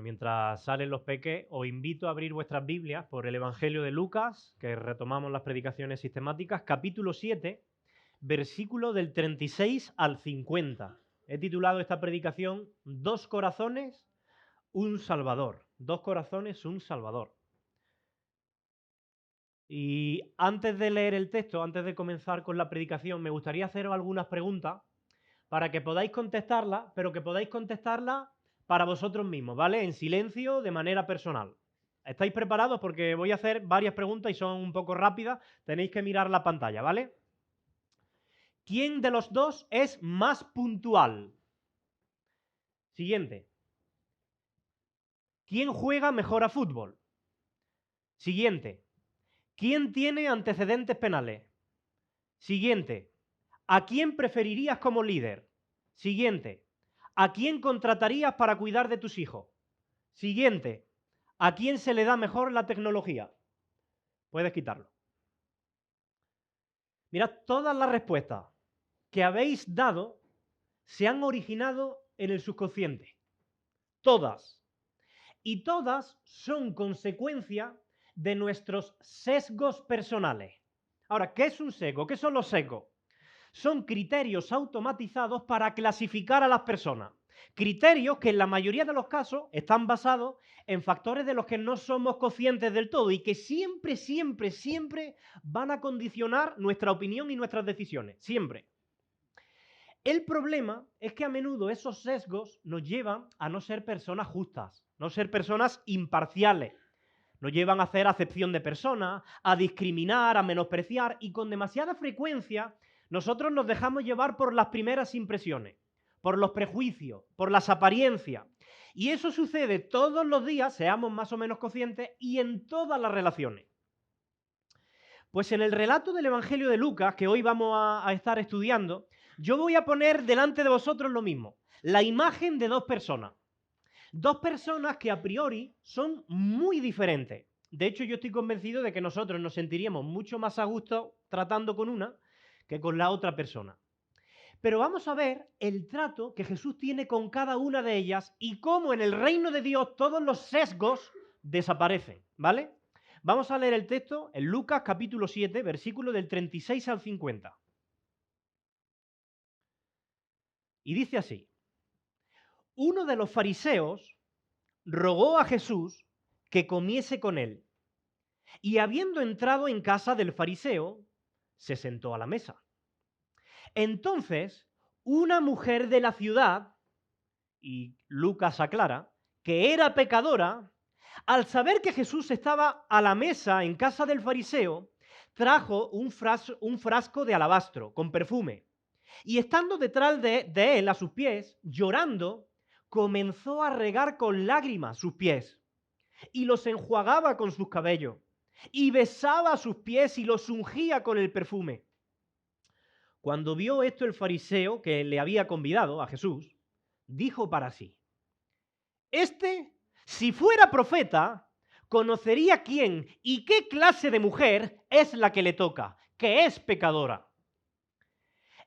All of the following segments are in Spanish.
mientras salen los peques, os invito a abrir vuestras Biblias por el Evangelio de Lucas, que retomamos las predicaciones sistemáticas, capítulo 7, versículo del 36 al 50. He titulado esta predicación Dos corazones, un Salvador. Dos corazones, un Salvador. Y antes de leer el texto, antes de comenzar con la predicación, me gustaría haceros algunas preguntas para que podáis contestarlas, pero que podáis contestarlas para vosotros mismos, ¿vale? En silencio, de manera personal. ¿Estáis preparados? Porque voy a hacer varias preguntas y son un poco rápidas. Tenéis que mirar la pantalla, ¿vale? ¿Quién de los dos es más puntual? Siguiente. ¿Quién juega mejor a fútbol? Siguiente. ¿Quién tiene antecedentes penales? Siguiente. ¿A quién preferirías como líder? Siguiente. ¿A quién contratarías para cuidar de tus hijos? Siguiente. ¿A quién se le da mejor la tecnología? Puedes quitarlo. Mirad, todas las respuestas que habéis dado se han originado en el subconsciente. Todas. Y todas son consecuencia de nuestros sesgos personales. Ahora, ¿qué es un sesgo? ¿Qué son los sesgos? Son criterios automatizados para clasificar a las personas. Criterios que en la mayoría de los casos están basados en factores de los que no somos conscientes del todo y que siempre, siempre, siempre van a condicionar nuestra opinión y nuestras decisiones. Siempre. El problema es que a menudo esos sesgos nos llevan a no ser personas justas, no ser personas imparciales. Nos llevan a hacer acepción de personas, a discriminar, a menospreciar y con demasiada frecuencia nosotros nos dejamos llevar por las primeras impresiones, por los prejuicios, por las apariencias. Y eso sucede todos los días, seamos más o menos conscientes, y en todas las relaciones. Pues en el relato del Evangelio de Lucas, que hoy vamos a estar estudiando, yo voy a poner delante de vosotros lo mismo, la imagen de dos personas. Dos personas que a priori son muy diferentes. De hecho, yo estoy convencido de que nosotros nos sentiríamos mucho más a gusto tratando con una que con la otra persona. Pero vamos a ver el trato que Jesús tiene con cada una de ellas y cómo en el reino de Dios todos los sesgos desaparecen, ¿vale? Vamos a leer el texto en Lucas capítulo 7, versículo del 36 al 50. Y dice así: uno de los fariseos rogó a Jesús que comiese con él. Y habiendo entrado en casa del fariseo, se sentó a la mesa. Entonces, una mujer de la ciudad, y Lucas aclara, que era pecadora, al saber que Jesús estaba a la mesa en casa del fariseo, trajo un frasco de alabastro con perfume. Y estando detrás de él a sus pies, llorando, comenzó a regar con lágrimas sus pies y los enjuagaba con sus cabellos y besaba sus pies y los ungía con el perfume. Cuando vio esto el fariseo que le había convidado a Jesús, dijo para sí: este, si fuera profeta, conocería quién y qué clase de mujer es la que le toca, que es pecadora.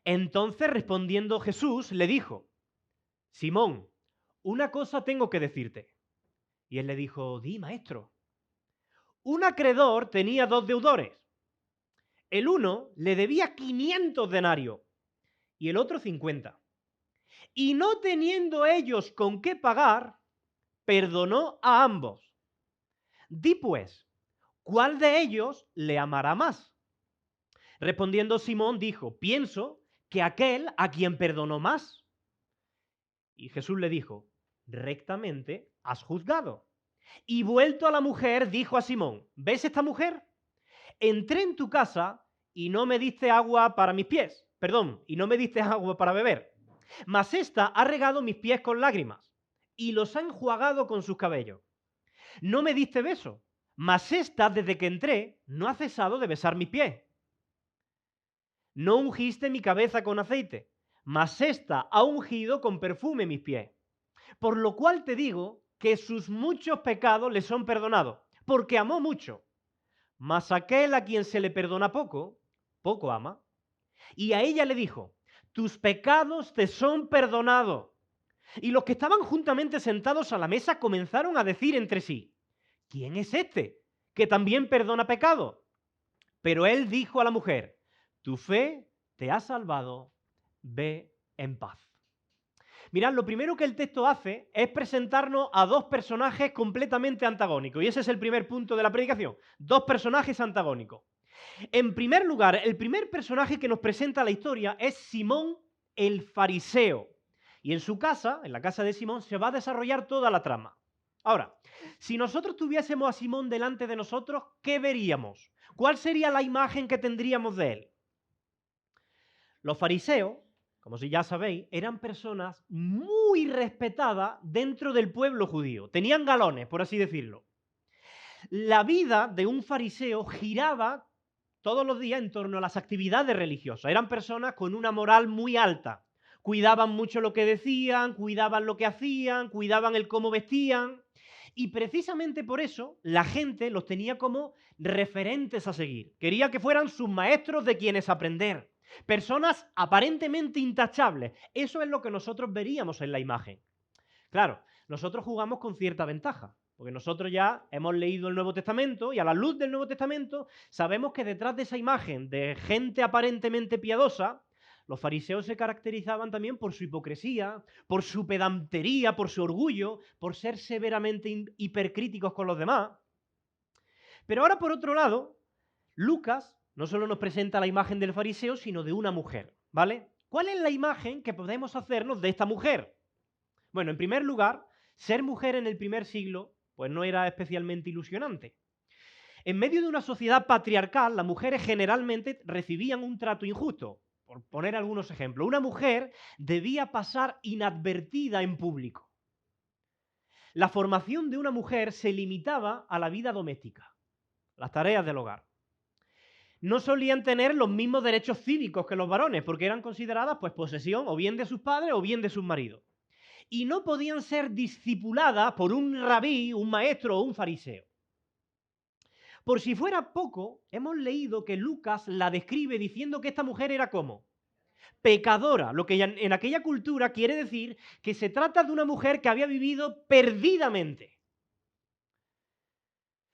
Entonces respondiendo Jesús le dijo: Simón, una cosa tengo que decirte. Y él le dijo: di, maestro. Un acreedor tenía dos deudores. El uno le debía 500 denarios y el otro 50. Y no teniendo ellos con qué pagar, perdonó a ambos. Di pues, ¿cuál de ellos le amará más? Respondiendo Simón dijo: pienso que aquel a quien perdonó más. Y Jesús le dijo: rectamente has juzgado. Y vuelto a la mujer, dijo a Simón: ¿ves esta mujer? Entré en tu casa y no me diste agua para mis pies. Perdón, y no me diste agua para beber. Mas esta ha regado mis pies con lágrimas y los ha enjuagado con sus cabellos. No me diste beso, mas esta, desde que entré, no ha cesado de besar mis pies. No ungiste mi cabeza con aceite, mas esta ha ungido con perfume mis pies. Por lo cual te digo que sus muchos pecados le son perdonados, porque amó mucho. Mas aquel a quien se le perdona poco, poco ama. Y a ella le dijo: tus pecados te son perdonados. Y los que estaban juntamente sentados a la mesa comenzaron a decir entre sí: ¿quién es este que también perdona pecados? Pero él dijo a la mujer: tu fe te ha salvado, ve en paz. Mirad, lo primero que el texto hace es presentarnos a dos personajes completamente antagónicos. Y ese es el primer punto de la predicación. Dos personajes antagónicos. En primer lugar, el primer personaje que nos presenta la historia es Simón el fariseo. Y en su casa, en la casa de Simón, se va a desarrollar toda la trama. Ahora, si nosotros tuviésemos a Simón delante de nosotros, ¿qué veríamos? ¿Cuál sería la imagen que tendríamos de él? Los fariseos, como si ya sabéis, eran personas muy respetadas dentro del pueblo judío. Tenían galones, por así decirlo. La vida de un fariseo giraba todos los días en torno a las actividades religiosas. Eran personas con una moral muy alta. Cuidaban mucho lo que decían, cuidaban lo que hacían, cuidaban el cómo vestían. Y precisamente por eso la gente los tenía como referentes a seguir. Quería que fueran sus maestros de quienes aprender. Personas aparentemente intachables. Eso es lo que nosotros veríamos en la imagen. Claro, nosotros jugamos con cierta ventaja, porque nosotros ya hemos leído el Nuevo Testamento y a la luz del Nuevo Testamento sabemos que detrás de esa imagen de gente aparentemente piadosa, los fariseos se caracterizaban también por su hipocresía, por su pedantería, por su orgullo, por ser severamente hipercríticos con los demás. Pero ahora, por otro lado, Lucas no solo nos presenta la imagen del fariseo, sino de una mujer, ¿vale? ¿Cuál es la imagen que podemos hacernos de esta mujer? Bueno, en primer lugar, ser mujer en el primer siglo pues no era especialmente ilusionante. En medio de una sociedad patriarcal, las mujeres generalmente recibían un trato injusto. Por poner algunos ejemplos, una mujer debía pasar inadvertida en público. La formación de una mujer se limitaba a la vida doméstica, las tareas del hogar. No solían tener los mismos derechos cívicos que los varones, porque eran consideradas pues posesión o bien de sus padres o bien de sus maridos. Y no podían ser discipuladas por un rabí, un maestro o un fariseo. Por si fuera poco, hemos leído que Lucas la describe diciendo que esta mujer era como pecadora, lo que en aquella cultura quiere decir que se trata de una mujer que había vivido perdidamente.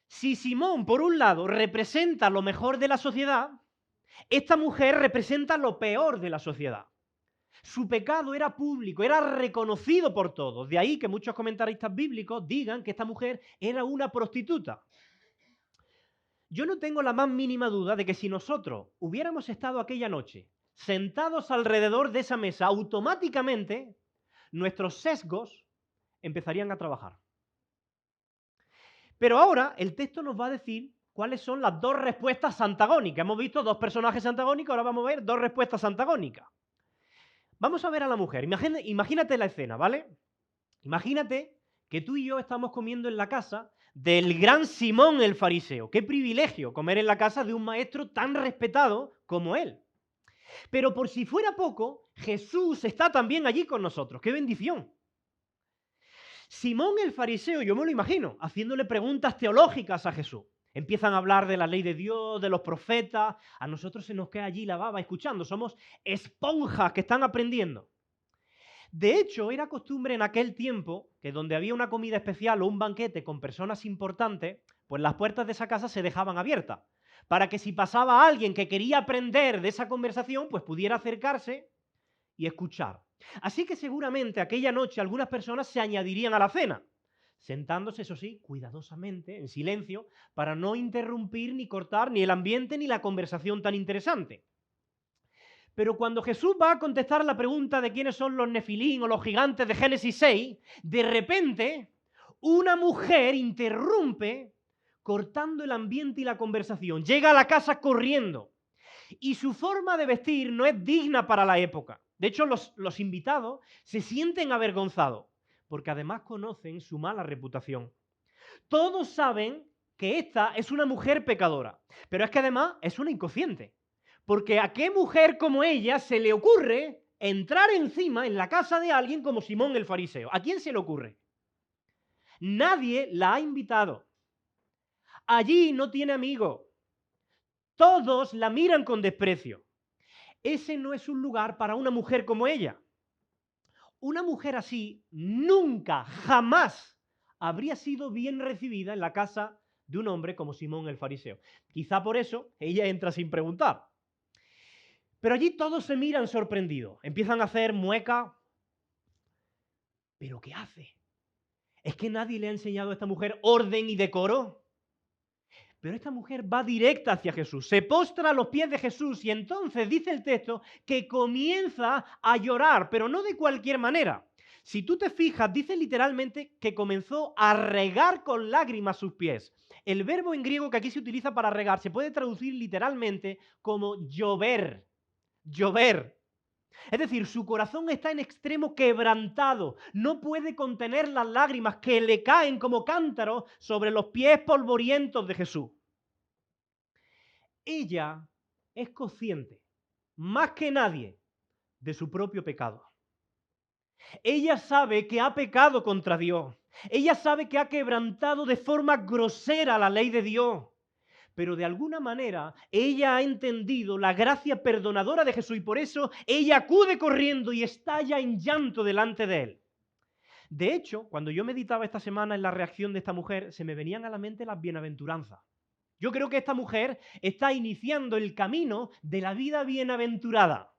Si Simón, por un lado, representa lo mejor de la sociedad, esta mujer representa lo peor de la sociedad. Su pecado era público, era reconocido por todos. De ahí que muchos comentaristas bíblicos digan que esta mujer era una prostituta. Yo no tengo la más mínima duda de que si nosotros hubiéramos estado aquella noche sentados alrededor de esa mesa, automáticamente nuestros sesgos empezarían a trabajar. Pero ahora el texto nos va a decir cuáles son las dos respuestas antagónicas. Hemos visto dos personajes antagónicos, ahora vamos a ver dos respuestas antagónicas. Vamos a ver a la mujer. Imagínate la escena, ¿vale? Imagínate que tú y yo estamos comiendo en la casa del gran Simón el fariseo. Qué privilegio comer en la casa de un maestro tan respetado como él. Pero por si fuera poco, Jesús está también allí con nosotros. ¡Qué bendición! Simón el fariseo, yo me lo imagino, haciéndole preguntas teológicas a Jesús. Empiezan a hablar de la ley de Dios, de los profetas. A nosotros se nos queda allí la baba escuchando. Somos esponjas que están aprendiendo. De hecho, era costumbre en aquel tiempo que donde había una comida especial o un banquete con personas importantes, pues las puertas de esa casa se dejaban abiertas, para que si pasaba alguien que quería aprender de esa conversación, pues pudiera acercarse y escuchar. Así que seguramente aquella noche algunas personas se añadirían a la cena, sentándose, eso sí, cuidadosamente, en silencio, para no interrumpir ni cortar ni el ambiente ni la conversación tan interesante. Pero cuando Jesús va a contestar la pregunta de quiénes son los nefilín o los gigantes de Génesis 6, de repente una mujer interrumpe cortando el ambiente y la conversación. Llega a la casa corriendo y su forma de vestir no es digna para la época. De hecho, los invitados se sienten avergonzados porque además conocen su mala reputación. Todos saben que esta es una mujer pecadora, pero es que además es una inconsciente. Porque ¿a qué mujer como ella se le ocurre entrar encima en la casa de alguien como Simón el fariseo? ¿A quién se le ocurre? Nadie la ha invitado. Allí no tiene amigos. Todos la miran con desprecio. Ese no es un lugar para una mujer como ella. una mujer así nunca, jamás habría sido bien recibida en la casa de un hombre como Simón el fariseo. Quizá por eso ella entra sin preguntar. Pero allí todos se miran sorprendidos, empiezan a hacer muecas. ¿Pero qué hace? ¿Es que nadie le ha enseñado a esta mujer orden y decoro? Pero esta mujer va directa hacia Jesús, se postra a los pies de Jesús y entonces dice el texto que comienza a llorar, pero no de cualquier manera. Si tú te fijas, dice literalmente que comenzó a regar con lágrimas sus pies. El verbo en griego que aquí se utiliza para regar se puede traducir literalmente como llover, llover. Es decir, su corazón está en extremo quebrantado, no puede contener las lágrimas que le caen como cántaros sobre los pies polvorientos de Jesús. Ella es consciente, más que nadie, de su propio pecado. Ella sabe que ha pecado contra Dios. Ella sabe que ha quebrantado de forma grosera la ley de Dios. Pero de alguna manera ella ha entendido la gracia perdonadora de Jesús y por eso ella acude corriendo y estalla en llanto delante de él. De hecho, cuando yo meditaba esta semana en la reacción de esta mujer, se me venían a la mente las bienaventuranzas. Yo creo que esta mujer está iniciando el camino de la vida bienaventurada.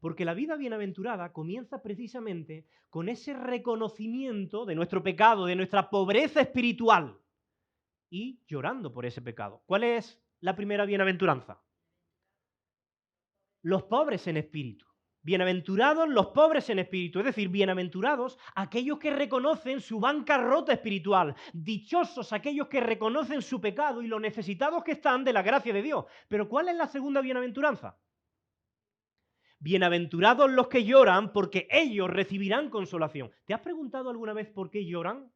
Porque la vida bienaventurada comienza precisamente con ese reconocimiento de nuestro pecado, de nuestra pobreza espiritual y llorando por ese pecado. ¿Cuál es la primera bienaventuranza? Los pobres en espíritu. Bienaventurados los pobres en espíritu, es decir, bienaventurados aquellos que reconocen su bancarrota espiritual, dichosos aquellos que reconocen su pecado y lo necesitados que están de la gracia de Dios. Pero ¿cuál es la segunda bienaventuranza? Bienaventurados los que lloran porque ellos recibirán consolación. ¿Te has preguntado alguna vez por qué lloran?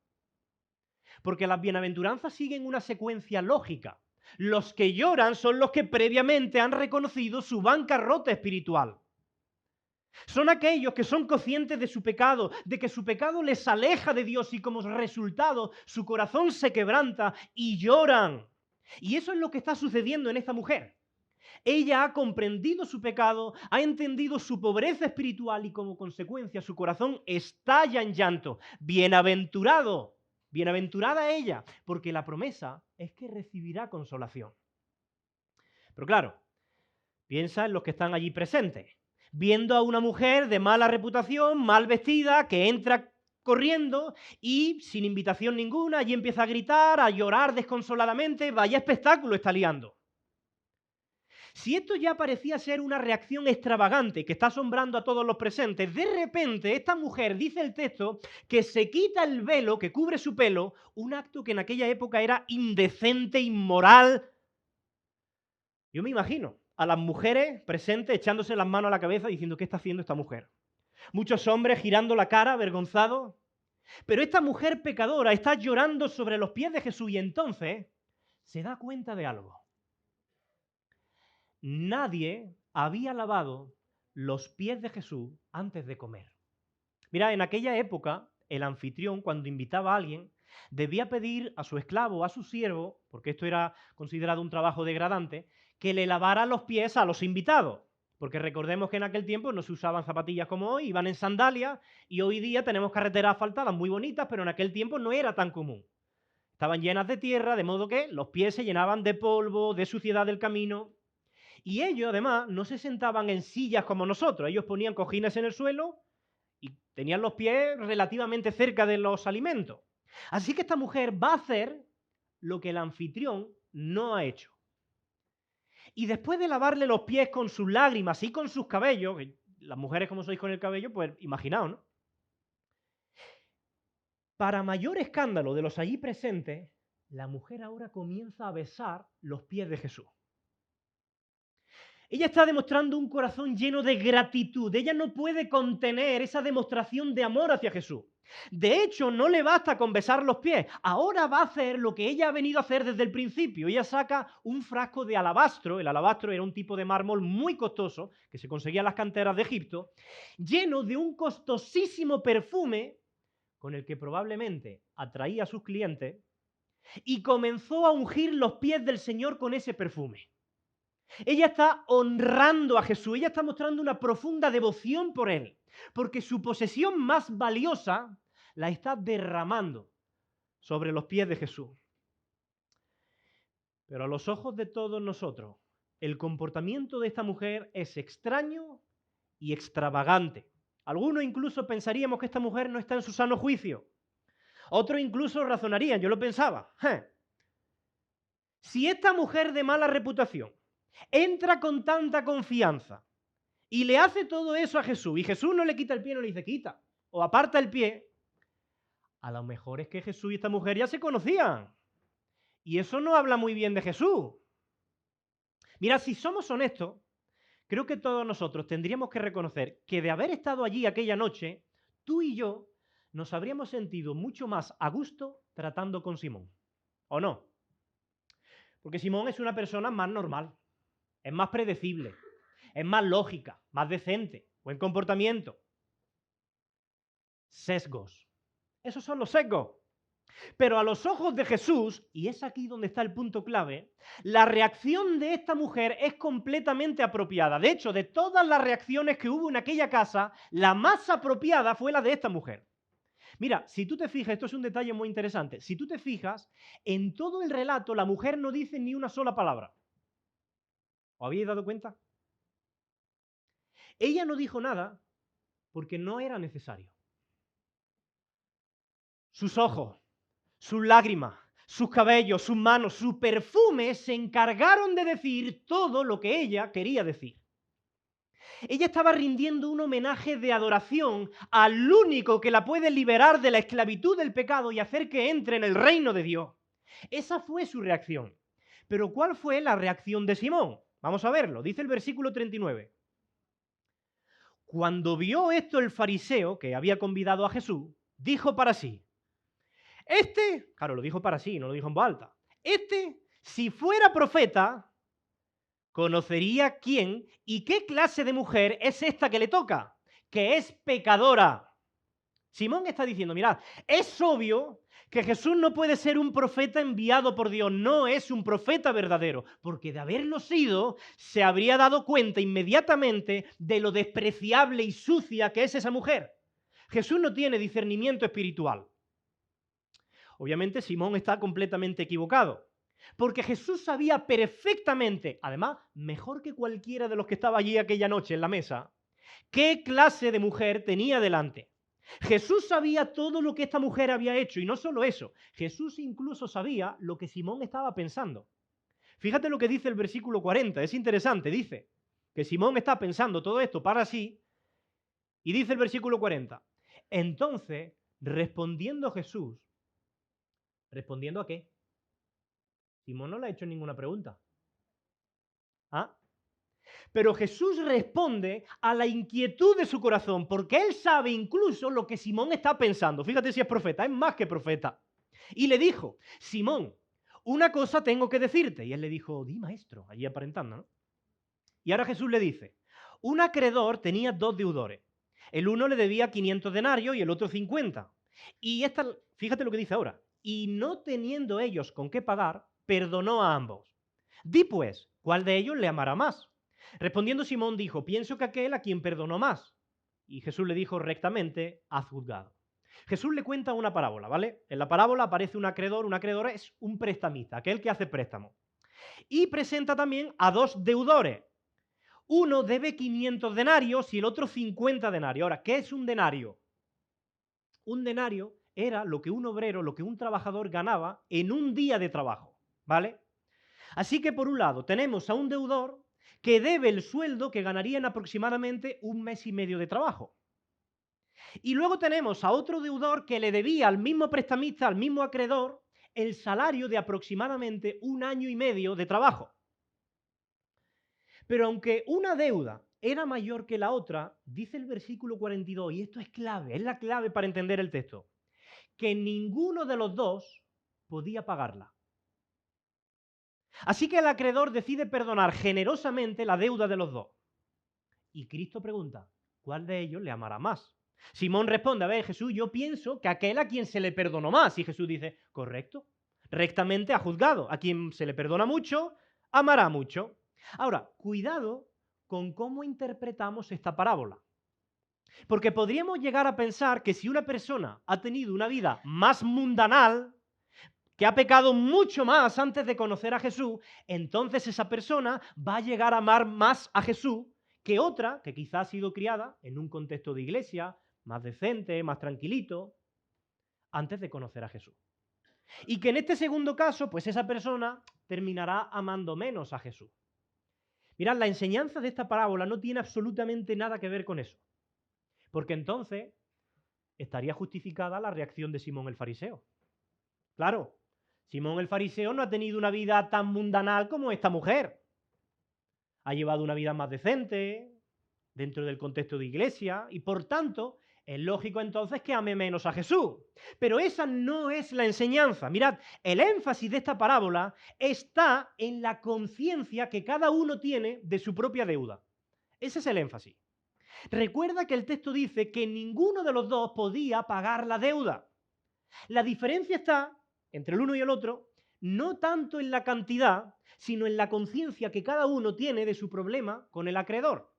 Porque las bienaventuranzas siguen una secuencia lógica. Los que lloran son los que previamente han reconocido su bancarrota espiritual. Son aquellos que son conscientes de su pecado, de que su pecado les aleja de Dios y como resultado su corazón se quebranta y lloran. Y eso es lo que está sucediendo en esta mujer. Ella ha comprendido su pecado, ha entendido su pobreza espiritual y como consecuencia su corazón estalla en llanto. Bienaventurado, bienaventurada ella, porque la promesa es que recibirá consolación. Pero claro, piensa en los que están allí presentes. Viendo a una mujer de mala reputación, mal vestida, que entra corriendo y sin invitación ninguna, allí empieza a gritar, a llorar desconsoladamente, vaya espectáculo está liando. Si esto ya parecía ser una reacción extravagante que está asombrando a todos los presentes, de repente esta mujer, dice el texto, que se quita el velo que cubre su pelo, un acto que en aquella época era indecente, inmoral. Yo me imagino a las mujeres presentes echándose las manos a la cabeza diciendo, ¿qué está haciendo esta mujer? Muchos hombres girando la cara, avergonzados. Pero esta mujer pecadora está llorando sobre los pies de Jesús y entonces se da cuenta de algo. Nadie había lavado los pies de Jesús antes de comer. Mira, en aquella época, el anfitrión, cuando invitaba a alguien, debía pedir a su esclavo o a su siervo, porque esto era considerado un trabajo degradante, que le lavara los pies a los invitados. Porque recordemos que en aquel tiempo no se usaban zapatillas como hoy, iban en sandalias, y hoy día tenemos carreteras asfaltadas muy bonitas, pero en aquel tiempo no era tan común. Estaban llenas de tierra, de modo que los pies se llenaban de polvo, de suciedad del camino. Y ellos, además, no se sentaban en sillas como nosotros. Ellos ponían cojines en el suelo y tenían los pies relativamente cerca de los alimentos. Así que esta mujer va a hacer lo que el anfitrión no ha hecho. Y después de lavarle los pies con sus lágrimas y con sus cabellos, que las mujeres como sois con el cabello, pues imaginaos, ¿no? Para mayor escándalo de los allí presentes, la mujer ahora comienza a besar los pies de Jesús. Ella está demostrando un corazón lleno de gratitud. Ella no puede contener esa demostración de amor hacia Jesús. De hecho, no le basta con besar los pies. Ahora va a hacer lo que ella ha venido a hacer desde el principio. Ella saca un frasco de alabastro. El alabastro era un tipo de mármol muy costoso que se conseguía en las canteras de Egipto, lleno de un costosísimo perfume con el que probablemente atraía a sus clientes y comenzó a ungir los pies del Señor con ese perfume. Ella está honrando a Jesús, ella está mostrando una profunda devoción por Él. porque su posesión más valiosa la está derramando sobre los pies de Jesús. Pero a los ojos de todos nosotros, el comportamiento de esta mujer es extraño y extravagante. Algunos incluso pensaríamos que esta mujer no está en su sano juicio. Otros incluso razonarían, yo lo pensaba, si esta mujer de mala reputación entra con tanta confianza y le hace todo eso a Jesús, y Jesús no le quita el pie, no le dice quita, o aparta el pie, a lo mejor es que Jesús y esta mujer ya se conocían. Y eso no habla muy bien de Jesús. Mira, si somos honestos, creo que todos nosotros tendríamos que reconocer que de haber estado allí aquella noche, tú y yo nos habríamos sentido mucho más a gusto tratando con Simón. ¿O no? Porque Simón es una persona más normal, es más predecible, es más lógica, más decente, buen comportamiento. Sesgos. Esos son los sesgos. Pero a los ojos de Jesús, y es aquí donde está el punto clave, la reacción de esta mujer es completamente apropiada. De hecho, de todas las reacciones que hubo en aquella casa, la más apropiada fue la de esta mujer. Mira, si tú te fijas, esto es un detalle muy interesante, si tú te fijas, en todo el relato la mujer no dice ni una sola palabra. ¿Os habéis dado cuenta? Ella no dijo nada porque no era necesario. Sus ojos, sus lágrimas, sus cabellos, sus manos, su perfume se encargaron de decir todo lo que ella quería decir. Ella estaba rindiendo un homenaje de adoración al único que la puede liberar de la esclavitud del pecado y hacer que entre en el reino de Dios. Esa fue su reacción. Pero ¿cuál fue la reacción de Simón? Vamos a verlo. Dice el versículo 39. Cuando vio esto el fariseo que había convidado a Jesús, dijo para sí, claro, lo dijo para sí, no lo dijo en voz alta, si fuera profeta, conocería quién y qué clase de mujer es esta que le toca, que es pecadora. Simón está diciendo, mirad, es obvio que Jesús no puede ser un profeta enviado por Dios, no es un profeta verdadero, porque de haberlo sido, se habría dado cuenta inmediatamente de lo despreciable y sucia que es esa mujer. Jesús no tiene discernimiento espiritual. Obviamente Simón está completamente equivocado, porque Jesús sabía perfectamente, además, mejor que cualquiera de los que estaba allí aquella noche en la mesa, qué clase de mujer tenía delante. Jesús sabía todo lo que esta mujer había hecho, y no solo eso, Jesús incluso sabía lo que Simón estaba pensando. Fíjate lo que dice el versículo 40, es interesante, dice que Simón está pensando todo esto para sí, y dice el versículo 40, entonces, respondiendo Jesús, ¿respondiendo a qué? Simón no le ha hecho ninguna pregunta. ¿Ah? Pero Jesús responde a la inquietud de su corazón, porque él sabe incluso lo que Simón está pensando. Fíjate si es profeta, es más que profeta. Y le dijo, Simón, una cosa tengo que decirte. Y él le dijo, di maestro, allí aparentando, ¿no? Y ahora Jesús le dice, un acreedor tenía 2 deudores. El uno le debía 500 denarios y el otro 50. Y fíjate lo que dice ahora. Y no teniendo ellos con qué pagar, perdonó a ambos. Di pues, ¿cuál de ellos le amará más? Respondiendo Simón dijo, pienso que aquel a quien perdonó más. Y Jesús le dijo rectamente, haz juzgado. Jesús le cuenta una parábola, ¿vale? En la parábola aparece un acreedor es un prestamista, aquel que hace préstamo. Y presenta también a 2 deudores. Uno debe 500 denarios y el otro 50 denarios. Ahora, ¿qué es un denario? Un denario era lo que un obrero, lo que un trabajador ganaba en un día de trabajo, ¿vale? Así que por un lado tenemos a un deudor que debe el sueldo que ganaría en aproximadamente 1 mes y medio de trabajo. Y luego tenemos a otro deudor que le debía al mismo prestamista, al mismo acreedor, el salario de aproximadamente 1 año y medio de trabajo. Pero aunque una deuda era mayor que la otra, dice el versículo 42, y esto es clave, es la clave para entender el texto, que ninguno de los dos podía pagarla. Así que el acreedor decide perdonar generosamente la deuda de los dos. Y Cristo pregunta, ¿cuál de ellos le amará más? Simón responde, a ver, Jesús, yo pienso que aquel a quien se le perdonó más. Y Jesús dice, correcto, rectamente ha juzgado. A quien se le perdona mucho, amará mucho. Ahora, cuidado con cómo interpretamos esta parábola. Porque podríamos llegar a pensar que si una persona ha tenido una vida más mundanal, que ha pecado mucho más antes de conocer a Jesús, entonces esa persona va a llegar a amar más a Jesús que otra que quizás ha sido criada en un contexto de iglesia, más decente, más tranquilito, antes de conocer a Jesús. Y que en este segundo caso, pues esa persona terminará amando menos a Jesús. Mirad, la enseñanza de esta parábola no tiene absolutamente nada que ver con eso. Porque entonces estaría justificada la reacción de Simón el fariseo. Claro, Simón el fariseo no ha tenido una vida tan mundanal como esta mujer. Ha llevado una vida más decente, dentro del contexto de iglesia, y por tanto es lógico entonces que ame menos a Jesús. Pero esa no es la enseñanza. Mirad, el énfasis de esta parábola está en la conciencia que cada uno tiene de su propia deuda. Ese es el énfasis. Recuerda que el texto dice que ninguno de los dos podía pagar la deuda. La diferencia está entre el uno y el otro no tanto en la cantidad, sino en la conciencia que cada uno tiene de su problema con el acreedor.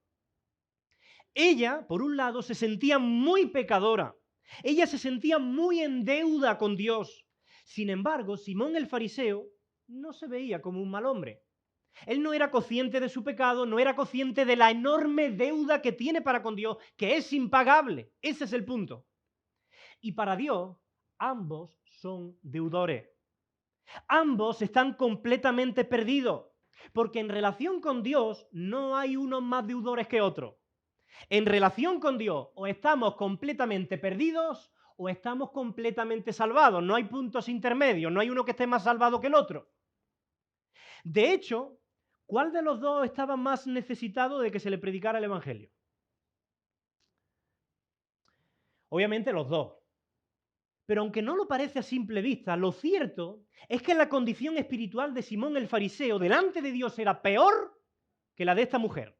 Ella, por un lado, se sentía muy pecadora. Ella se sentía muy en deuda con Dios. Sin embargo, Simón el fariseo no se veía como un mal hombre. Él no era consciente de su pecado, no era consciente de la enorme deuda que tiene para con Dios, que es impagable. Ese es el punto. Y para Dios, ambos son deudores. Ambos están completamente perdidos, porque en relación con Dios no hay unos más deudores que otros. En relación con Dios, o estamos completamente perdidos o estamos completamente salvados. No hay puntos intermedios, no hay uno que esté más salvado que el otro. De hecho, ¿cuál de los dos estaba más necesitado de que se le predicara el Evangelio? Obviamente los dos. Pero aunque no lo parece a simple vista, lo cierto es que la condición espiritual de Simón el fariseo delante de Dios era peor que la de esta mujer.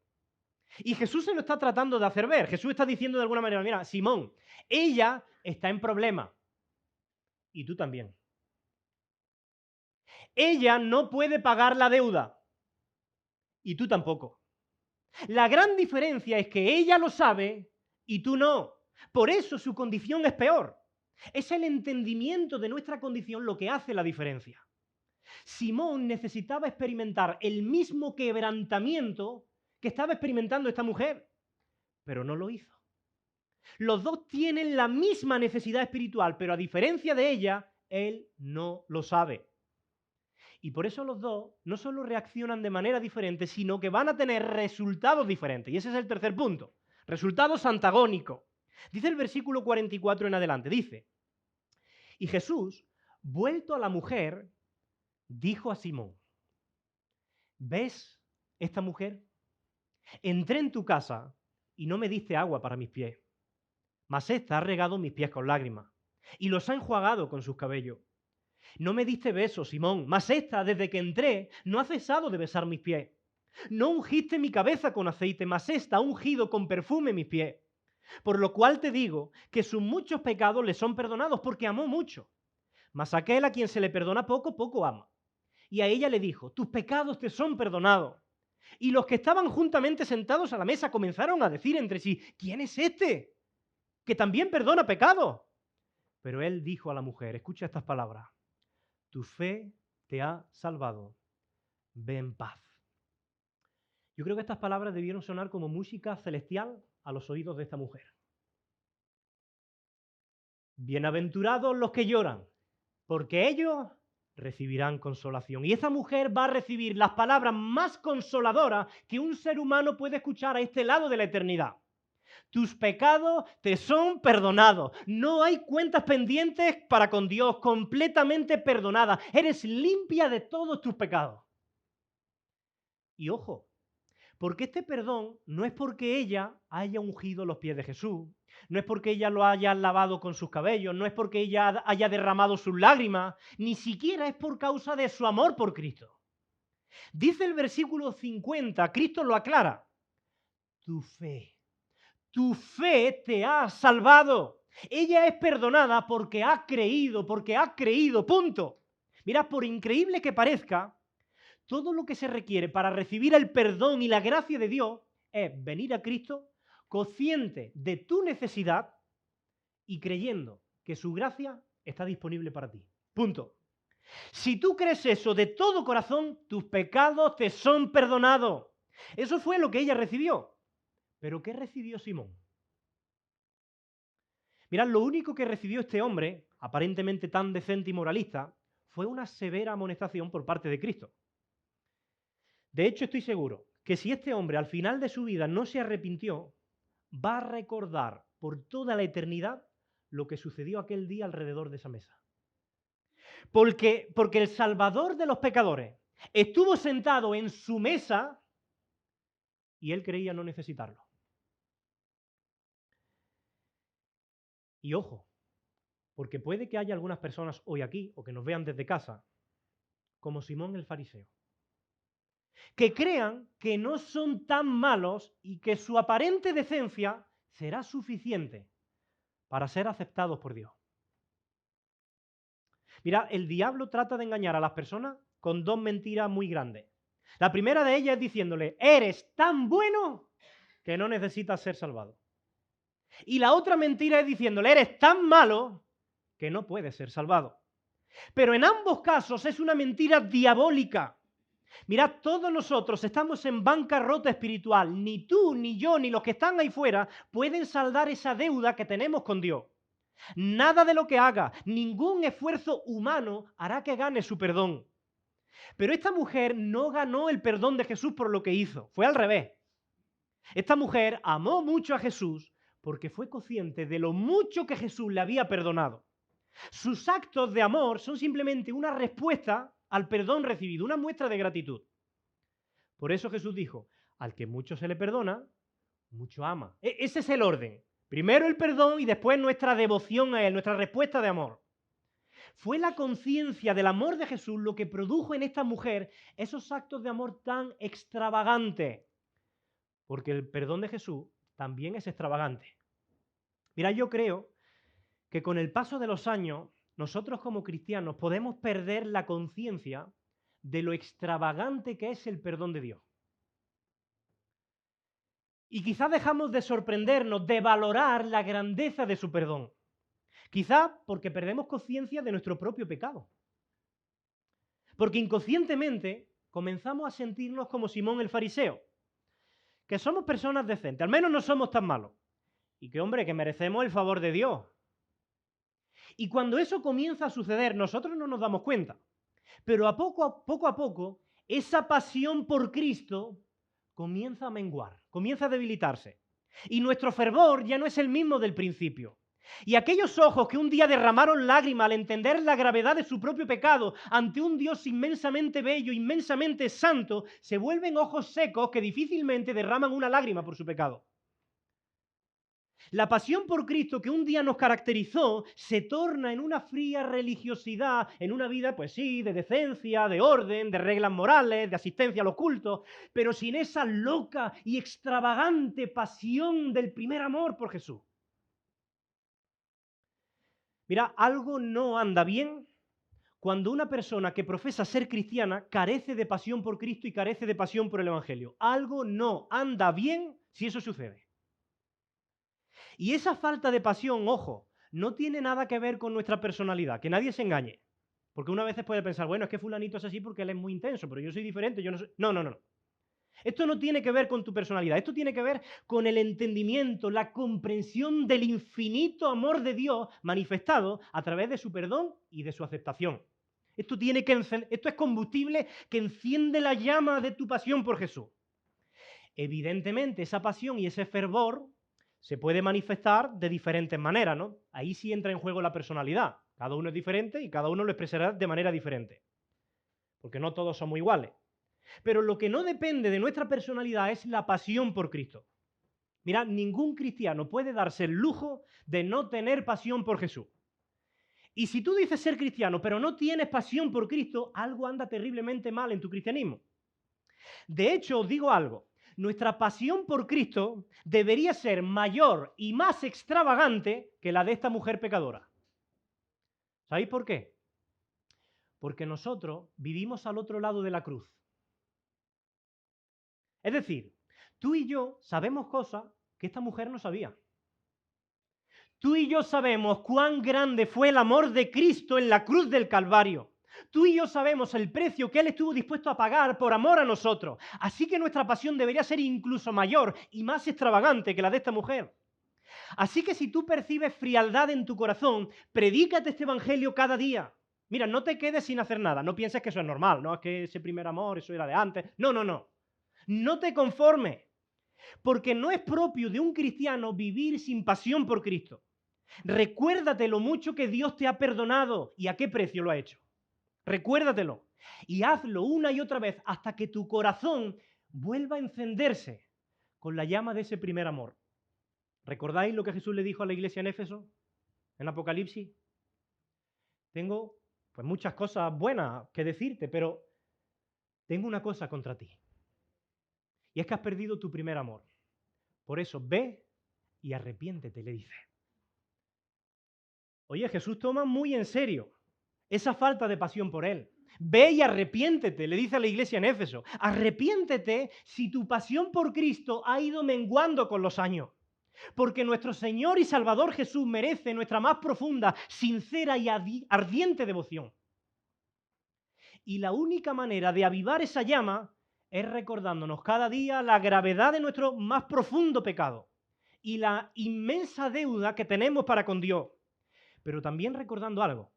Y Jesús se lo está tratando de hacer ver. Jesús está diciendo de alguna manera, mira, Simón, ella está en problema. Y tú también. Ella no puede pagar la deuda. Y tú tampoco. La gran diferencia es que ella lo sabe y tú no. Por eso su condición es peor. Es el entendimiento de nuestra condición lo que hace la diferencia. Simón necesitaba experimentar el mismo quebrantamiento que estaba experimentando esta mujer, pero no lo hizo. Los dos tienen la misma necesidad espiritual, pero a diferencia de ella, él no lo sabe. Y por eso los dos no solo reaccionan de manera diferente, sino que van a tener resultados diferentes. Y ese es el tercer punto. Resultados antagónicos. Dice el versículo 44 en adelante. Dice, y Jesús, vuelto a la mujer, dijo a Simón, ¿ves esta mujer? Entré en tu casa y no me diste agua para mis pies, mas ésta ha regado mis pies con lágrimas y los ha enjuagado con sus cabellos. No me diste besos, Simón, mas ésta, desde que entré, no ha cesado de besar mis pies. No ungiste mi cabeza con aceite, mas ésta ha ungido con perfume mis pies. Por lo cual te digo que sus muchos pecados le son perdonados, porque amó mucho. Mas aquel a quien se le perdona poco, poco ama. Y a ella le dijo, tus pecados te son perdonados. Y los que estaban juntamente sentados a la mesa comenzaron a decir entre sí, ¿quién es este? Que también perdona pecados. Pero él dijo a la mujer, escucha estas palabras, tu fe te ha salvado, ve en paz. Yo creo que estas palabras debieron sonar como música celestial a los oídos de esta mujer. Bienaventurados los que lloran, porque ellos recibirán consolación. Y esta mujer va a recibir las palabras más consoladoras que un ser humano puede escuchar a este lado de la eternidad. Tus pecados te son perdonados. No hay cuentas pendientes para con Dios, completamente perdonada. Eres limpia de todos tus pecados. Y ojo, porque este perdón no es porque ella haya ungido los pies de Jesús, no es porque ella lo haya lavado con sus cabellos, no es porque ella haya derramado sus lágrimas, ni siquiera es por causa de su amor por Cristo. Dice el versículo 50, Cristo lo aclara, tu fe te ha salvado. Ella es perdonada porque ha creído, punto. Mirad, por increíble que parezca, todo lo que se requiere para recibir el perdón y la gracia de Dios es venir a Cristo, consciente de tu necesidad y creyendo que su gracia está disponible para ti. Punto. Si tú crees eso de todo corazón, tus pecados te son perdonados. Eso fue lo que ella recibió. ¿Pero qué recibió Simón? Mirad, lo único que recibió este hombre, aparentemente tan decente y moralista, fue una severa amonestación por parte de Cristo. De hecho, estoy seguro que si este hombre al final de su vida no se arrepintió, va a recordar por toda la eternidad lo que sucedió aquel día alrededor de esa mesa. Porque el Salvador de los pecadores estuvo sentado en su mesa y él creía no necesitarlo. Y ojo, porque puede que haya algunas personas hoy aquí o que nos vean desde casa, como Simón el fariseo, que crean que no son tan malos y que su aparente decencia será suficiente para ser aceptados por Dios. Mira, el diablo trata de engañar a las personas con dos mentiras muy grandes. La primera de ellas es diciéndole, eres tan bueno que no necesitas ser salvado. Y la otra mentira es diciéndole, eres tan malo que no puedes ser salvado. Pero en ambos casos es una mentira diabólica. Mirad, todos nosotros estamos en bancarrota espiritual. Ni tú, ni yo, ni los que están ahí fuera pueden saldar esa deuda que tenemos con Dios. Nada de lo que haga, ningún esfuerzo humano hará que gane su perdón. Pero esta mujer no ganó el perdón de Jesús por lo que hizo. Fue al revés. Esta mujer amó mucho a Jesús porque fue consciente de lo mucho que Jesús le había perdonado. Sus actos de amor son simplemente una respuesta al perdón recibido, una muestra de gratitud. Por eso Jesús dijo, al que mucho se le perdona, mucho ama. Ese es el orden. Primero el perdón y después nuestra devoción a Él, nuestra respuesta de amor. Fue la conciencia del amor de Jesús lo que produjo en esta mujer esos actos de amor tan extravagantes. Porque el perdón de Jesús también es extravagante. Mira, yo creo que con el paso de los años, nosotros como cristianos podemos perder la conciencia de lo extravagante que es el perdón de Dios. Y quizás dejamos de sorprendernos, de valorar la grandeza de su perdón. Quizás porque perdemos conciencia de nuestro propio pecado. Porque inconscientemente comenzamos a sentirnos como Simón el fariseo, que somos personas decentes, al menos no somos tan malos. Y que, hombre, que merecemos el favor de Dios. Y cuando eso comienza a suceder, nosotros no nos damos cuenta. Pero a poco, esa pasión por Cristo comienza a menguar, comienza a debilitarse. Y nuestro fervor ya no es el mismo del principio. Y aquellos ojos que un día derramaron lágrimas al entender la gravedad de su propio pecado ante un Dios inmensamente bello, inmensamente santo, se vuelven ojos secos que difícilmente derraman una lágrima por su pecado. La pasión por Cristo que un día nos caracterizó se torna en una fría religiosidad, en una vida, pues sí, de decencia, de orden, de reglas morales, de asistencia a los cultos, pero sin esa loca y extravagante pasión del primer amor por Jesús. Mira, algo no anda bien cuando una persona que profesa ser cristiana carece de pasión por Cristo y carece de pasión por el Evangelio. Algo no anda bien si eso sucede. Y esa falta de pasión, ojo, no tiene nada que ver con nuestra personalidad, que nadie se engañe. Porque una vez puede pensar, bueno, es que fulanito es así porque él es muy intenso, pero yo soy diferente, yo no soy... No. Esto no tiene que ver con tu personalidad, esto tiene que ver con el entendimiento, la comprensión del infinito amor de Dios manifestado a través de su perdón y de su aceptación. Esto es combustible que enciende la llama de tu pasión por Jesús. Evidentemente, esa pasión y ese fervor se puede manifestar de diferentes maneras, ¿no? Ahí sí entra en juego la personalidad. Cada uno es diferente y cada uno lo expresará de manera diferente. Porque no todos somos iguales. Pero lo que no depende de nuestra personalidad es la pasión por Cristo. Mira, ningún cristiano puede darse el lujo de no tener pasión por Jesús. Y si tú dices ser cristiano, pero no tienes pasión por Cristo, algo anda terriblemente mal en tu cristianismo. De hecho, os digo algo. Nuestra pasión por Cristo debería ser mayor y más extravagante que la de esta mujer pecadora. ¿Sabéis por qué? Porque nosotros vivimos al otro lado de la cruz. Es decir, tú y yo sabemos cosas que esta mujer no sabía. Tú y yo sabemos cuán grande fue el amor de Cristo en la cruz del Calvario. Tú y yo sabemos el precio que Él estuvo dispuesto a pagar por amor a nosotros. Así que nuestra pasión debería ser incluso mayor y más extravagante que la de esta mujer. Así que si tú percibes frialdad en tu corazón, predícate este evangelio cada día. Mira, no te quedes sin hacer nada. No pienses que eso es normal, no es que ese primer amor, eso era de antes. No, no, no. No te conformes, porque no es propio de un cristiano vivir sin pasión por Cristo. Recuérdate lo mucho que Dios te ha perdonado y a qué precio lo ha hecho. Recuérdatelo y hazlo una y otra vez hasta que tu corazón vuelva a encenderse con la llama de ese primer amor. ¿Recordáis lo que Jesús le dijo a la iglesia en Éfeso, en Apocalipsis? Tengo pues muchas cosas buenas que decirte, pero tengo una cosa contra ti. Y es que has perdido tu primer amor. Por eso ve y arrepiéntete, le dice. Oye, Jesús toma muy en serio esa falta de pasión por Él. Ve y arrepiéntete, le dice a la iglesia en Éfeso. Arrepiéntete si tu pasión por Cristo ha ido menguando con los años. Porque nuestro Señor y Salvador Jesús merece nuestra más profunda, sincera y ardiente devoción. Y la única manera de avivar esa llama es recordándonos cada día la gravedad de nuestro más profundo pecado y la inmensa deuda que tenemos para con Dios. Pero también recordando algo,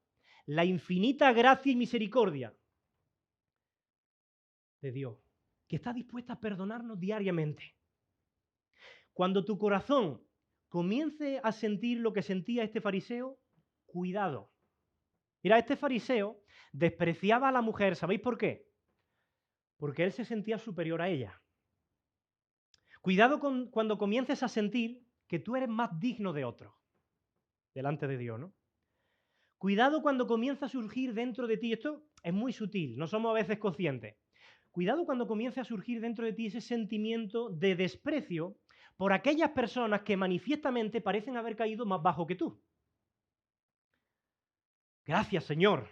la infinita gracia y misericordia de Dios, que está dispuesta a perdonarnos diariamente. Cuando tu corazón comience a sentir lo que sentía este fariseo, cuidado. Mira, este fariseo despreciaba a la mujer, ¿sabéis por qué? Porque él se sentía superior a ella. Cuidado cuando comiences a sentir que tú eres más digno de otro, delante de Dios, ¿no? Cuidado cuando comienza a surgir dentro de ti, esto es muy sutil, no somos a veces conscientes. Cuidado cuando comience a surgir dentro de ti ese sentimiento de desprecio por aquellas personas que manifiestamente parecen haber caído más bajo que tú. Gracias, Señor,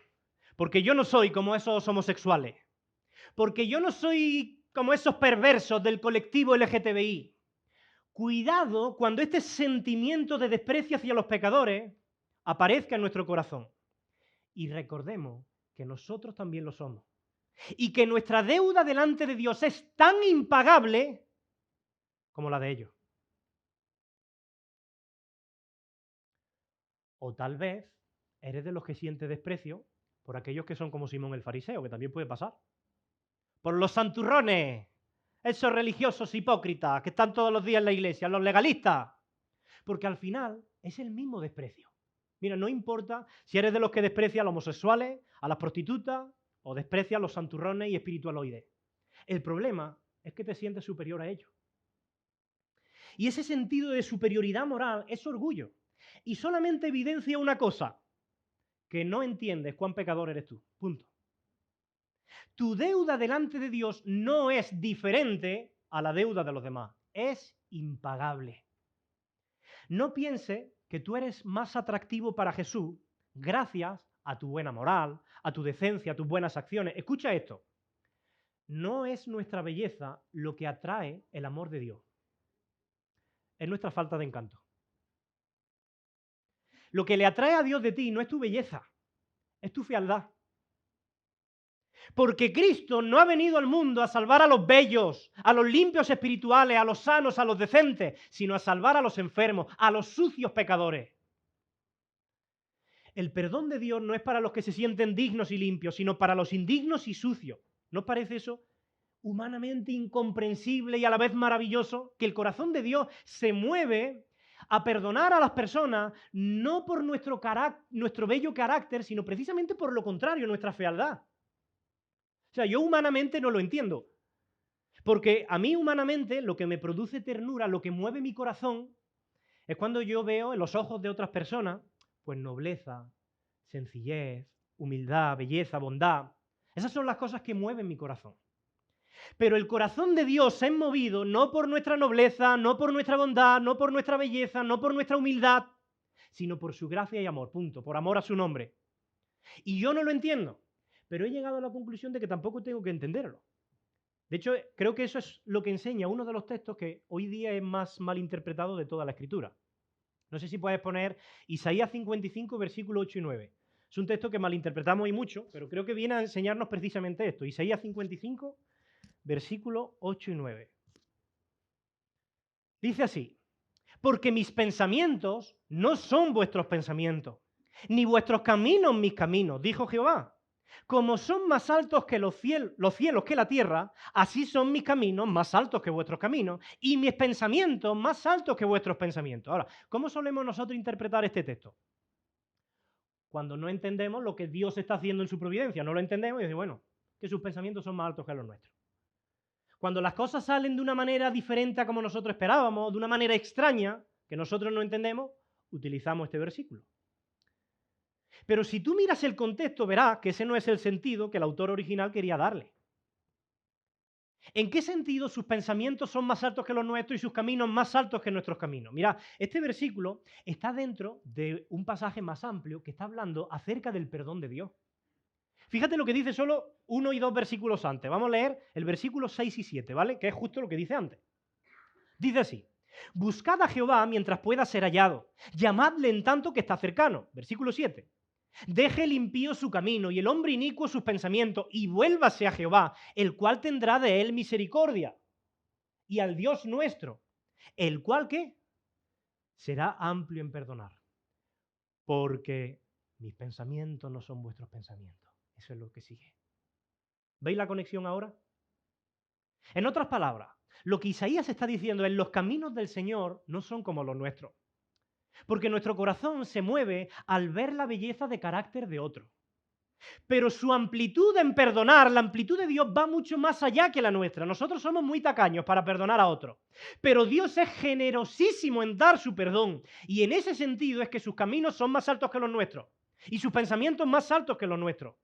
porque yo no soy como esos homosexuales, porque yo no soy como esos perversos del colectivo LGTBI. Cuidado cuando este sentimiento de desprecio hacia los pecadores aparezca en nuestro corazón. Y recordemos que nosotros también lo somos. Y que nuestra deuda delante de Dios es tan impagable como la de ellos. O tal vez eres de los que siente desprecio por aquellos que son como Simón el fariseo, que también puede pasar. Por los santurrones, esos religiosos hipócritas que están todos los días en la iglesia, los legalistas. Porque al final es el mismo desprecio. Mira, no importa si eres de los que desprecia a los homosexuales, a las prostitutas o desprecia a los santurrones y espiritualoides. El problema es que te sientes superior a ellos. Y ese sentido de superioridad moral es orgullo. Y solamente evidencia una cosa, que no entiendes cuán pecador eres tú. Punto. Tu deuda delante de Dios no es diferente a la deuda de los demás. Es impagable. No pienses que tú eres más atractivo para Jesús gracias a tu buena moral, a tu decencia, a tus buenas acciones. Escucha esto. No es nuestra belleza lo que atrae el amor de Dios. Es nuestra falta de encanto. Lo que le atrae a Dios de ti no es tu belleza, es tu fealdad. Porque Cristo no ha venido al mundo a salvar a los bellos, a los limpios espirituales, a los sanos, a los decentes, sino a salvar a los enfermos, a los sucios pecadores. El perdón de Dios no es para los que se sienten dignos y limpios, sino para los indignos y sucios. ¿No os parece eso humanamente incomprensible y a la vez maravilloso? Que el corazón de Dios se mueve a perdonar a las personas no por nuestro bello carácter, sino precisamente por lo contrario, nuestra fealdad. O sea, yo humanamente no lo entiendo. Porque a mí humanamente lo que me produce ternura, lo que mueve mi corazón, es cuando yo veo en los ojos de otras personas, pues nobleza, sencillez, humildad, belleza, bondad. Esas son las cosas que mueven mi corazón. Pero el corazón de Dios es movido no por nuestra nobleza, no por nuestra bondad, no por nuestra belleza, no por nuestra humildad, sino por su gracia y amor, punto, por amor a su nombre. Y yo no lo entiendo, pero he llegado a la conclusión de que tampoco tengo que entenderlo. De hecho, creo que eso es lo que enseña uno de los textos que hoy día es más mal interpretado de toda la Escritura. No sé si puedes poner Isaías 55, versículos 8 y 9. Es un texto que malinterpretamos y mucho, pero creo que viene a enseñarnos precisamente esto. Isaías 55, versículos 8 y 9. Dice así: porque mis pensamientos no son vuestros pensamientos, ni vuestros caminos mis caminos, dijo Jehová. Como son más altos que los cielos que la tierra, así son mis caminos más altos que vuestros caminos, y mis pensamientos más altos que vuestros pensamientos. Ahora, ¿cómo solemos nosotros interpretar este texto? Cuando no entendemos lo que Dios está haciendo en su providencia, no lo entendemos y decimos, bueno, que sus pensamientos son más altos que los nuestros. Cuando las cosas salen de una manera diferente a como nosotros esperábamos, de una manera extraña, que nosotros no entendemos, utilizamos este versículo. Pero si tú miras el contexto, verás que ese no es el sentido que el autor original quería darle. ¿En qué sentido sus pensamientos son más altos que los nuestros y sus caminos más altos que nuestros caminos? Mira, este versículo está dentro de un pasaje más amplio que está hablando acerca del perdón de Dios. Fíjate lo que dice solo 1 y 2 versículos antes. Vamos a leer el versículo 6 y 7, ¿vale? Que es justo lo que dice antes. Dice así: buscad a Jehová mientras pueda ser hallado, llamadle en tanto que está cercano. Versículo 7. Deje el impío su camino y el hombre inicuo sus pensamientos, y vuélvase a Jehová, el cual tendrá de él misericordia, y al Dios nuestro, el cual ¿qué? Será amplio en perdonar, porque mis pensamientos no son vuestros pensamientos. Eso es lo que sigue. ¿Veis la conexión ahora? En otras palabras, lo que Isaías está diciendo es: los caminos del Señor no son como los nuestros, porque nuestro corazón se mueve al ver la belleza de carácter de otro. Pero su amplitud en perdonar, la amplitud de Dios va mucho más allá que la nuestra. Nosotros somos muy tacaños para perdonar a otros, pero Dios es generosísimo en dar su perdón. Y en ese sentido es que sus caminos son más altos que los nuestros y sus pensamientos más altos que los nuestros.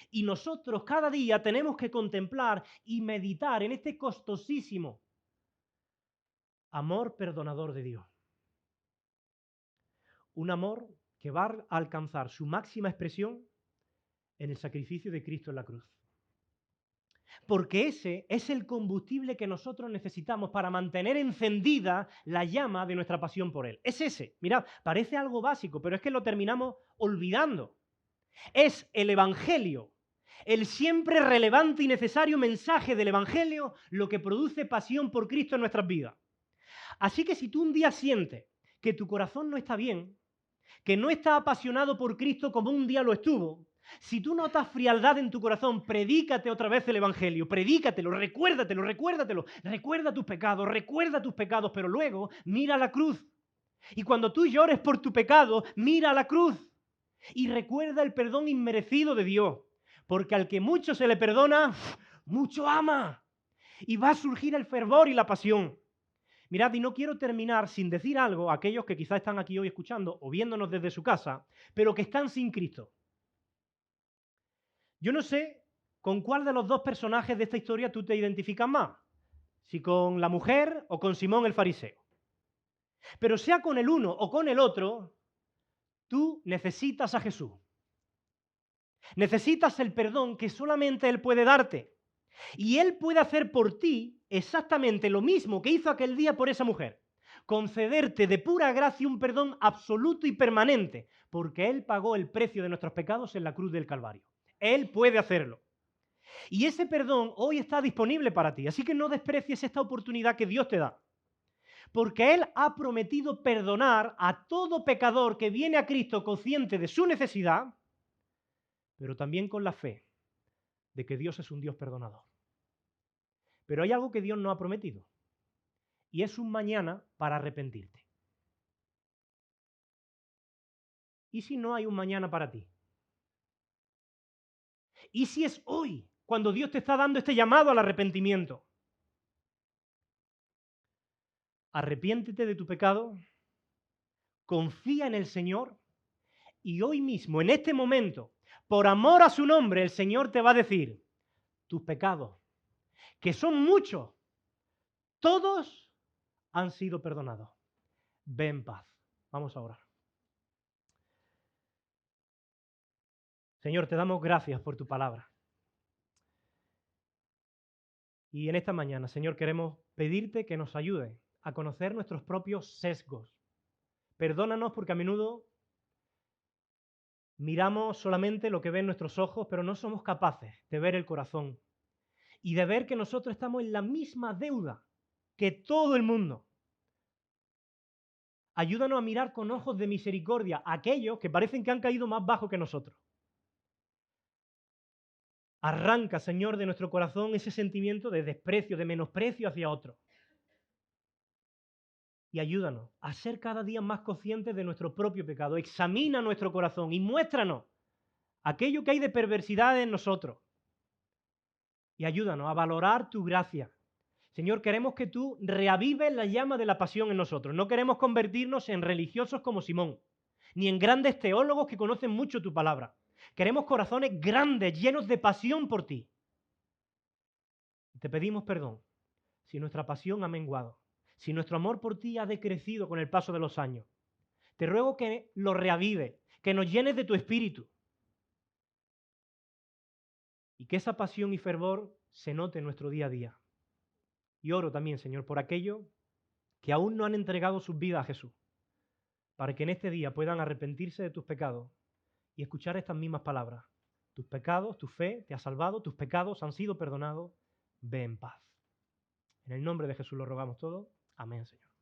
Y nosotros cada día tenemos que contemplar y meditar en este costosísimo amor perdonador de Dios. Un amor que va a alcanzar su máxima expresión en el sacrificio de Cristo en la cruz. Porque ese es el combustible que nosotros necesitamos para mantener encendida la llama de nuestra pasión por Él. Es ese. Mirad, parece algo básico, pero es que lo terminamos olvidando. Es el Evangelio, el siempre relevante y necesario mensaje del Evangelio, lo que produce pasión por Cristo en nuestras vidas. Así que si tú un día sientes que tu corazón no está bien, que no está apasionado por Cristo como un día lo estuvo, si tú notas frialdad en tu corazón, predícate otra vez el Evangelio, predícatelo, recuérdatelo, recuerda tus pecados, pero luego mira la cruz. Y cuando tú llores por tu pecado, mira la cruz y recuerda el perdón inmerecido de Dios, porque al que mucho se le perdona, mucho ama, y va a surgir el fervor y la pasión. Mirad, y no quiero terminar sin decir algo a aquellos que quizás están aquí hoy escuchando o viéndonos desde su casa, pero que están sin Cristo. Yo no sé con cuál de los dos personajes de esta historia tú te identificas más, si con la mujer o con Simón el fariseo. Pero sea con el uno o con el otro, tú necesitas a Jesús. Necesitas el perdón que solamente Él puede darte. Y Él puede hacer por ti exactamente lo mismo que hizo aquel día por esa mujer. Concederte de pura gracia un perdón absoluto y permanente, porque Él pagó el precio de nuestros pecados en la cruz del Calvario. Él puede hacerlo. Y ese perdón hoy está disponible para ti, así que no desprecies esta oportunidad que Dios te da. Porque Él ha prometido perdonar a todo pecador que viene a Cristo consciente de su necesidad, pero también con la fe de que Dios es un Dios perdonador. Pero hay algo que Dios no ha prometido, y es un mañana para arrepentirte. ¿Y si no hay un mañana para ti? ¿Y si es hoy cuando Dios te está dando este llamado al arrepentimiento? Arrepiéntete de tu pecado, confía en el Señor, y hoy mismo, en este momento, por amor a su nombre, el Señor te va a decir: tus pecados, que son muchos, todos han sido perdonados. Ve en paz. Vamos a orar. Señor, te damos gracias por tu palabra. Y en esta mañana, Señor, queremos pedirte que nos ayude a conocer nuestros propios sesgos. Perdónanos porque a menudo miramos solamente lo que ven nuestros ojos, pero no somos capaces de ver el corazón y de ver que nosotros estamos en la misma deuda que todo el mundo. Ayúdanos a mirar con ojos de misericordia a aquellos que parecen que han caído más bajo que nosotros. Arranca, Señor, de nuestro corazón ese sentimiento de desprecio, de menosprecio hacia otros. Y ayúdanos a ser cada día más conscientes de nuestro propio pecado. Examina nuestro corazón y muéstranos aquello que hay de perversidad en nosotros. Y ayúdanos a valorar tu gracia. Señor, queremos que tú reavives la llama de la pasión en nosotros. No queremos convertirnos en religiosos como Simón, ni en grandes teólogos que conocen mucho tu palabra. Queremos corazones grandes, llenos de pasión por ti. Te pedimos perdón si nuestra pasión ha menguado, si nuestro amor por ti ha decrecido con el paso de los años. Te ruego que lo reavives, que nos llenes de tu espíritu y que esa pasión y fervor se note en nuestro día a día. Y oro también, Señor, por aquellos que aún no han entregado sus vidas a Jesús, para que en este día puedan arrepentirse de tus pecados y escuchar estas mismas palabras. Tus pecados, tu fe te ha salvado, tus pecados han sido perdonados, ve en paz. En el nombre de Jesús lo rogamos todo. Amén, Señor.